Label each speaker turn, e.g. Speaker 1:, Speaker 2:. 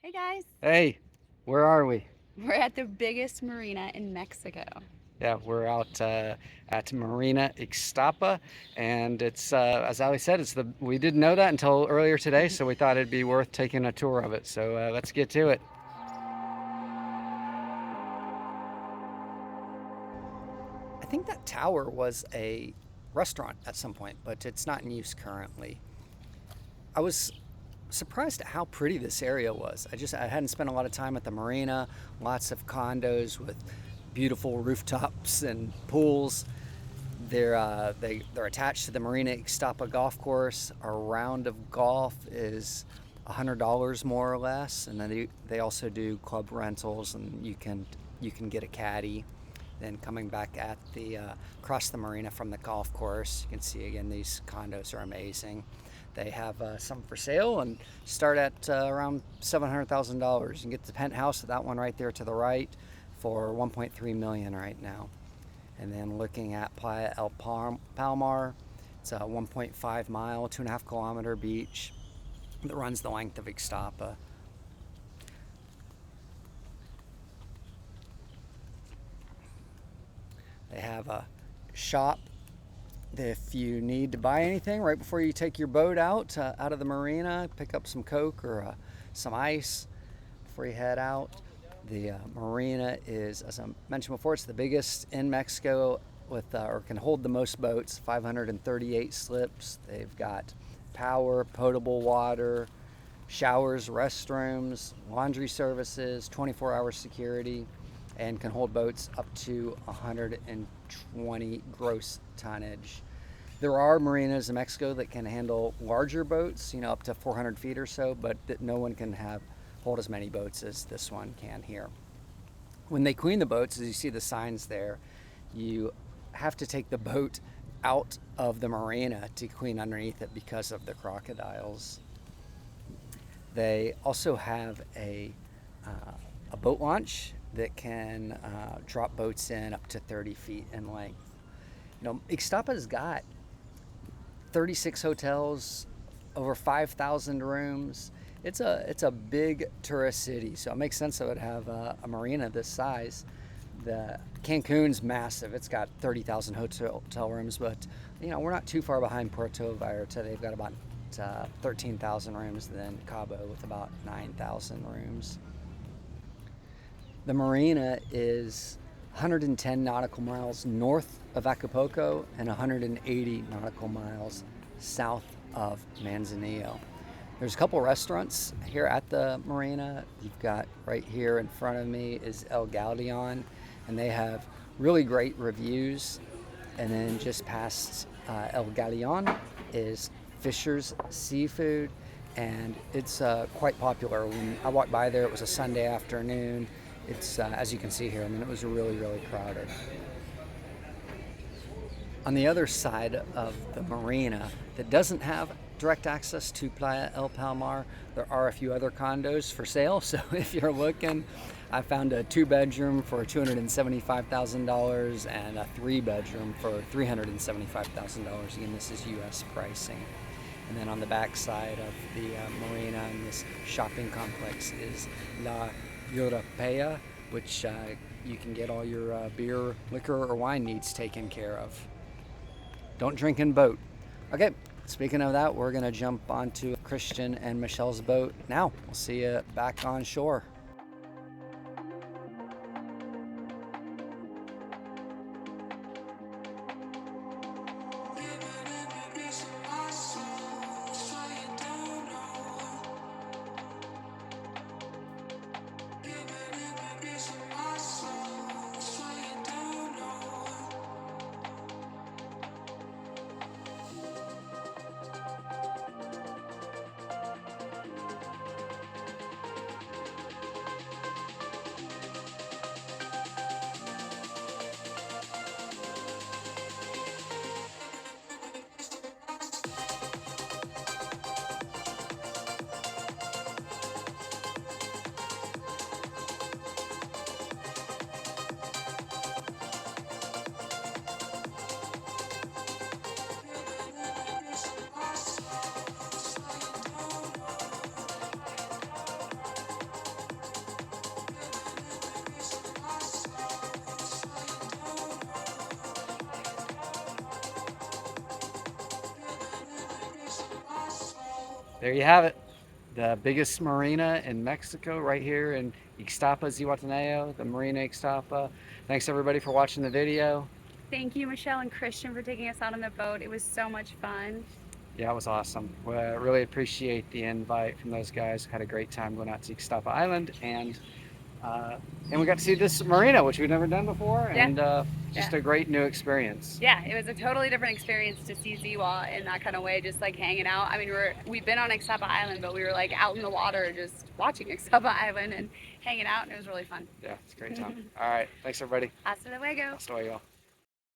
Speaker 1: Hey guys,
Speaker 2: Hey, where are we?
Speaker 1: we're at the biggest marina in Mexico.
Speaker 2: Yeah, we're out at Marina Ixtapa, and as Ali said, we didn't know that until earlier today, so we thought it'd be worth taking a tour of it. So let's get to it. I think that tower was a restaurant at some point, but it's not in use currently. I was surprised at how pretty this area was. I hadn't spent a lot of time at the marina, lots of condos with beautiful rooftops and pools. They're attached to the Marina Ixtapa golf course. A round of golf is $100 more or less, and then they also do club rentals, and you can get a caddy. Then coming back at the across the marina from the golf course, you can see again these condos are amazing. They have some for sale and start at around $700,000. You can get the penthouse, that one right there to the right, for 1.3 million right now. And then looking at Playa El Palmar, it's a 1.5 mile, 2.5 kilometer beach that runs the length of Ixtapa. They have a shop if you need to buy anything right before you take your boat out of the marina. Pick up some Coke or some ice before you head out. The marina is, as I mentioned before, it's the biggest in Mexico with or can hold the most boats, 538 slips. They've got power, potable water, showers, restrooms, laundry services, 24-hour security, and can hold boats up to 120 gross tonnage. There are marinas in Mexico that can handle larger boats, up to 400 feet or so, but that no one can hold as many boats as this one can here. When they clean the boats, as you see the signs there, you have to take the boat out of the marina to clean underneath it because of the crocodiles. They also have a boat launch that can drop boats in up to 30 feet in length. Ixtapa's got 36 hotels, over 5,000 rooms. It's a big tourist city, so it makes sense that it would have a marina this size. The Cancun's massive. It's got 30,000 hotel rooms, but we're not too far behind Puerto Vallarta. They've got about 13,000 rooms, then Cabo with about 9,000 rooms. The marina is 110 nautical miles north of Acapulco and 180 nautical miles south of Manzanillo. There's a couple restaurants here at the marina. You've got right here in front of me is El Galleon, and they have really great reviews. And then just past El Galleon is Fisher's Seafood, and it's quite popular. When I walked by there, it was a Sunday afternoon. It's as you can see here, it was really, really crowded. On the other side of the marina that doesn't have direct access to Playa El Palmar, there are a few other condos for sale. So if you're looking, I found a 2-bedroom for $275,000 and a 3-bedroom for $375,000. Again, this is U.S. pricing. And then on the back side of the marina and this shopping complex is La Europea, which you can get all your beer, liquor, or wine needs taken care of. Don't drink and boat. Okay, speaking of that, we're going to jump onto Christian and Michelle's boat now. We'll see you back on shore. there you have it. The biggest marina in Mexico, right here in Ixtapa-Zihuatanejo, the Marina Ixtapa. Thanks everybody for watching the video.
Speaker 1: Thank you, Michelle and Christian, for taking us out on the boat. It was so much fun.
Speaker 2: Yeah, it was awesome. We really appreciate the invite from those guys. Had a great time going out to Ixtapa Island, and we got to see this marina, which we've never done before, and just a great new experience.
Speaker 1: Yeah, it was a totally different experience to see Ziwa in that kind of way, just like hanging out. I mean, we've been on Ixtapa Island, but we were like out in the water just watching Ixtapa Island and hanging out, and it was really fun.
Speaker 2: Yeah, it's a great time. All right, thanks everybody.
Speaker 1: Hasta luego.
Speaker 2: Hasta luego.